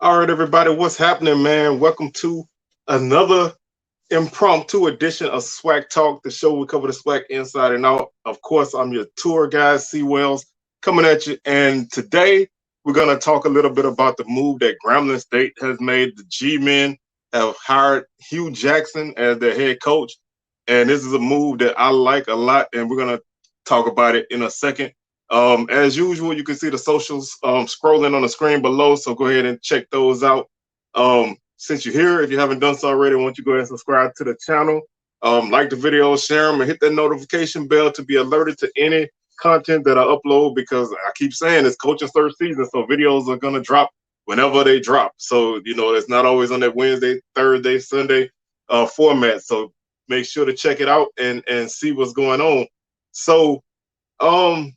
All right, everybody, what's happening, man? Welcome to another impromptu edition of SWAC Talk, the show we cover the SWAC inside and out. Of course, I'm your tour guide, C Wells, coming at you. And today we're going to talk a little bit about the move that Grambling State has made. The G-men have hired Hue Jackson as their head coach. And this is a move that I like a lot, and we're going to talk about it in a second. As usual, you can see the socials scrolling on the screen below, so go ahead and check those out. Since you're here, if you haven't done so already, I want you to go ahead and subscribe to the channel. Like the video, share them, and hit that notification bell to be alerted to any content that I upload, because I keep saying it's coaching search season, so videos are going to drop whenever they drop. So, it's not always on that Wednesday, Thursday, Sunday format. So make sure to check it out and see what's going on. So, um,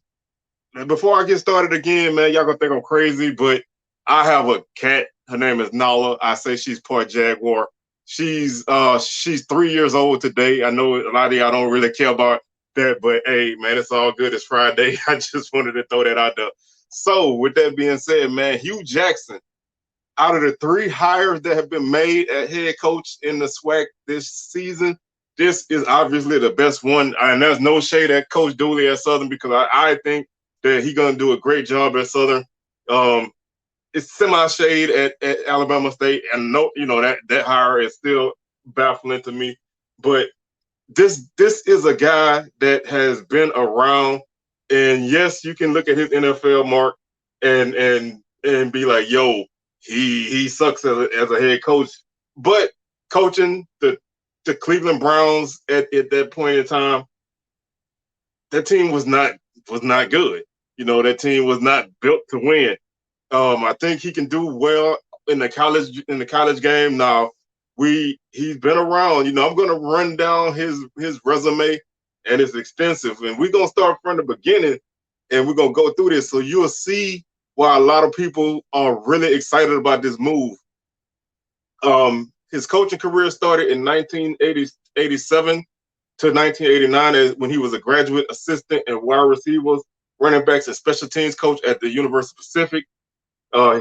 before I get started again, man, y'all gonna think I'm crazy, but I have a cat. Her name is Nala. I say she's part Jaguar. She's 3 years old today. I know a lot of y'all don't really care about that, but hey, man, it's all good. It's Friday. I just wanted to throw that out there. So, with that being said, man, Hue Jackson, out of the three hires that have been made at head coach in the SWAC this season, this is obviously the best one. And there's no shade at Coach Dooley at Southern, because I think that he's going to do a great job at Southern. It's semi-shade at Alabama State, and no, that hire is still baffling to me. But this is a guy that has been around, and yes, you can look at his NFL mark and be like, yo, he sucks as a head coach. But coaching the Cleveland Browns at that point in time, that team was not good. That team was not built to win. I think he can do well in the college game. Now he's been around. I'm going to run down his resume, and it's extensive. And we're gonna start from the beginning, and we're gonna go through this, so you'll see why a lot of people are really excited about this move. His coaching career started in 1987 to 1989 when he was a graduate assistant and wide receivers, running backs, and special teams coach at the University of Pacific.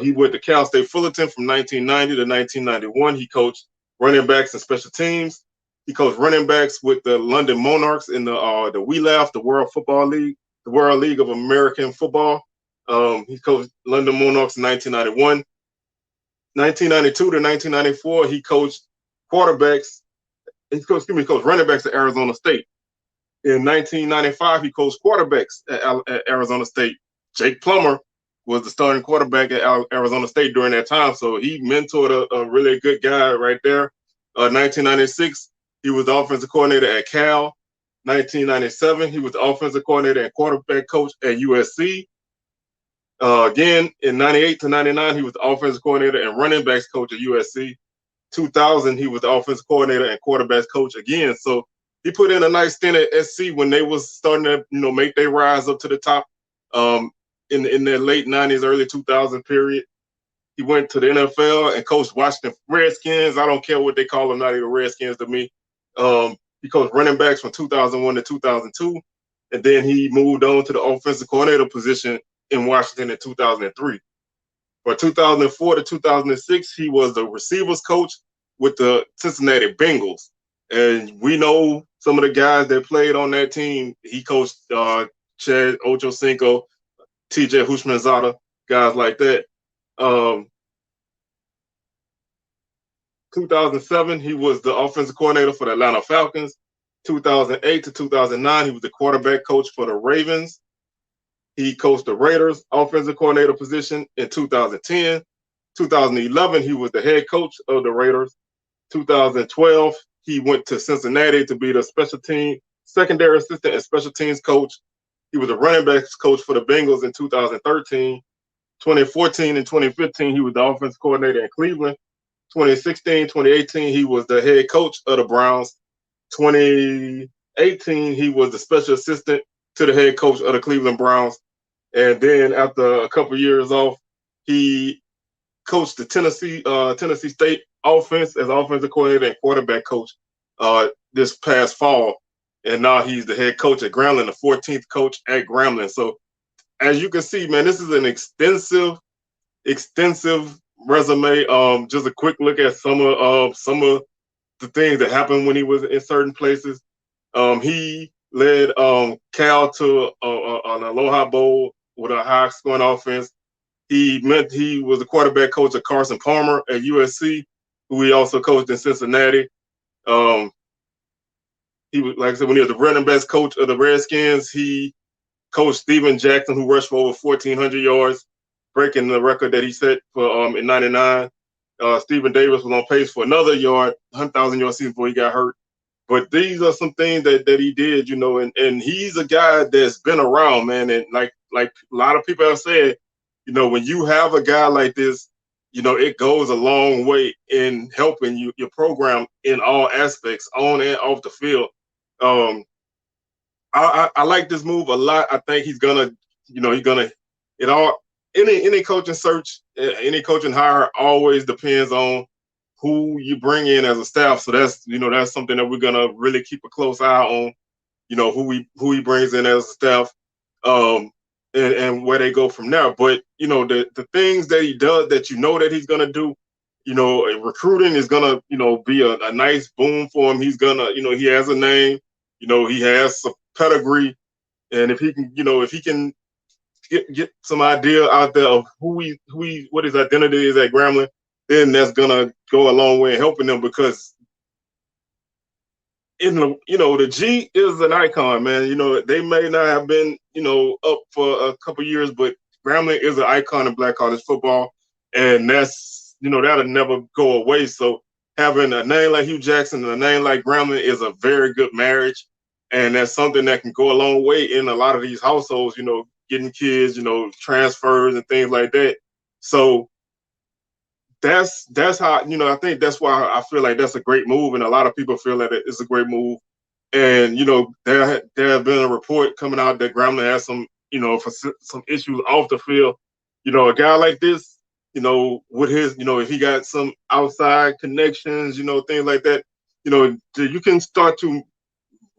He went to Cal State Fullerton from 1990 to 1991. He coached running backs and special teams. He coached running backs with the London Monarchs in the WLAF, the World Football League, the World League of American Football. He coached London Monarchs in 1991. 1992 to 1994, he coached quarterbacks. He coached running backs at Arizona State. In 1995, he coached quarterbacks at Arizona State. Jake Plummer was the starting quarterback at Arizona State during that time, so he mentored a really good guy right there. 1996, he was the offensive coordinator at Cal. 1997, he was the offensive coordinator and quarterback coach at USC. Again, in 98 to 99, he was the offensive coordinator and running backs coach at USC. 2000, he was the offensive coordinator and quarterbacks coach again. So he put in a nice stint at SC when they was starting to, make their rise up to the top. In the late 90s, early 2000 period, he went to the NFL and coached Washington Redskins. I don't care what they call them, not even Redskins to me. He coached running backs from 2001 to 2002, and then he moved on to the offensive coordinator position in Washington in 2003. From 2004 to 2006, he was the receivers coach with the Cincinnati Bengals. And we know some of the guys that played on that team. He coached Chad Ochocinco, TJ Hushmanzada, guys like that. 2007, he was the offensive coordinator for the Atlanta Falcons. 2008 to 2009, he was the quarterback coach for the Ravens. He coached the Raiders offensive coordinator position in 2010. 2011, he was the head coach of the Raiders. 2012, he went to Cincinnati to be the secondary assistant and special teams coach. He was the running backs coach for the Bengals in 2013. 2014 and 2015, he was the offensive coordinator in Cleveland. 2016, 2018, he was the head coach of the Browns. 2018, he was the special assistant to the head coach of the Cleveland Browns. And then after a couple of years off, he coached the Tennessee State offense as offensive coordinator and quarterback coach this past fall. And now he's the head coach at Grambling, the 14th coach at Grambling. So as you can see, man, this is an extensive resume. Just a quick look at some of the things that happened when he was in certain places. He led Cal to an Aloha Bowl with a high scoring offense. He was the quarterback coach of Carson Palmer at USC, who he also coached in Cincinnati. Um, he was, like I said, when he was the running backs coach of the Redskins, he coached Steven Jackson, who rushed for over 1,400 yards, breaking the record that he set for in '99. Stephen Davis was on pace for another 100,000 yard season before he got hurt. But these are some things that he did, and he's a guy that's been around, man. And like a lot of people have said, when you have a guy like this, it goes a long way in helping your program in all aspects, on and off the field. Um, I like this move a lot. I think he's gonna, it all any coaching search, any coaching hire always depends on who you bring in as a staff. So that's something that we're gonna really keep a close eye on. Who he brings in as a staff, and where they go from there. But the things that he does that that he's gonna do, recruiting is gonna be a nice boom for him. He's gonna he has a name, he has some pedigree, and if he can get some idea out there of what his identity is at Grambling, then that's gonna go a long way in helping them, because the G is an icon, man. They may not have been up for a couple years, but Grambling is an icon in Black college football, and that's that'll never go away. So having a name like Hue Jackson and a name like Grambling is a very good marriage, and that's something that can go a long way in a lot of these households. Getting kids, transfers and things like that. So that's how I think that's why I feel like that's a great move, and a lot of people feel that it's a great move. And there have been a report coming out that Grambling has some for some issues off the field. A guy like this, with his if he got some outside connections, things like that, you can start to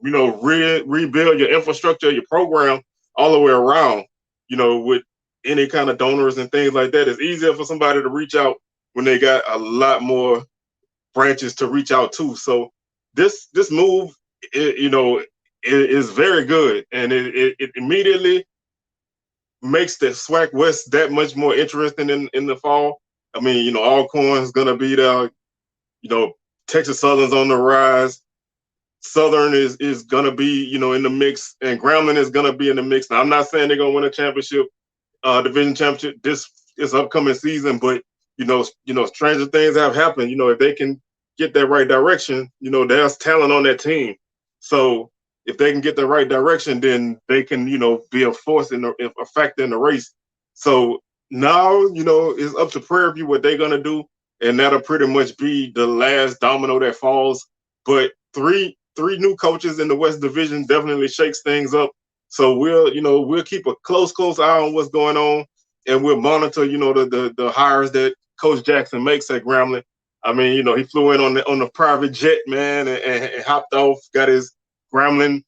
rebuild your infrastructure, your program all the way around. With any kind of donors and things like that, it's easier for somebody to reach out when they got a lot more branches to reach out to. So this move, is very good, and it immediately makes the SWAC West that much more interesting in the fall. I mean, Alcorn's gonna be there. Texas Southern's on the rise. Southern is gonna be in the mix, and Grambling is gonna be in the mix. Now, I'm not saying they're gonna win a championship, division championship this upcoming season, but stranger things have happened. If they can get that right direction, there's talent on that team. So if they can get the right direction, then they can be a force a factor in the race. So now it's up to Prairie View what they're gonna do, and that'll pretty much be the last domino that falls. But three new coaches in the West Division definitely shakes things up. So we'll keep a close eye on what's going on, and we'll monitor the hires that Coach Jackson makes at Grambling. I mean, he flew in on the private jet, man, and hopped off, got his Grambling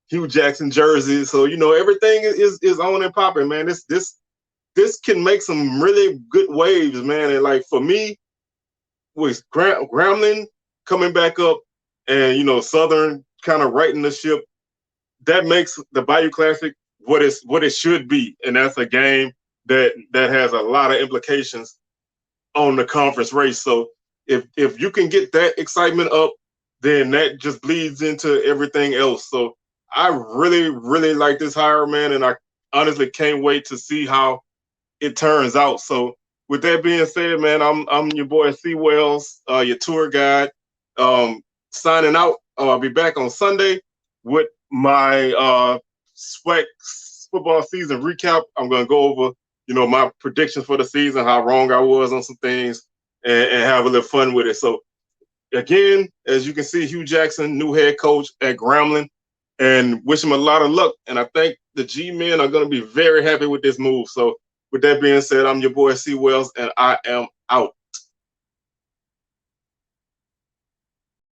Hue Jackson jersey. So everything is on and popping, man. This can make some really good waves, man. And like for me, with Grambling coming back up, and Southern kind of righting the ship, that makes the Bayou Classic what it should be, and that's a game that has a lot of implications on the conference race. So if you can get that excitement up, then that just bleeds into everything else. So I really, really like this hire, man, and I honestly can't wait to see how it turns out. So with that being said, man, I'm your boy C Wells, your tour guide, signing out. I'll be back on Sunday with my SWAC football season recap. I'm gonna go over my predictions for the season, how wrong I was on some things, and have a little fun with it. So again, as you can see, Hue Jackson, new head coach at Grambling, and wish him a lot of luck. And I think the G-men are going to be very happy with this move. So with that being said, I'm your boy C Wells, and I am out.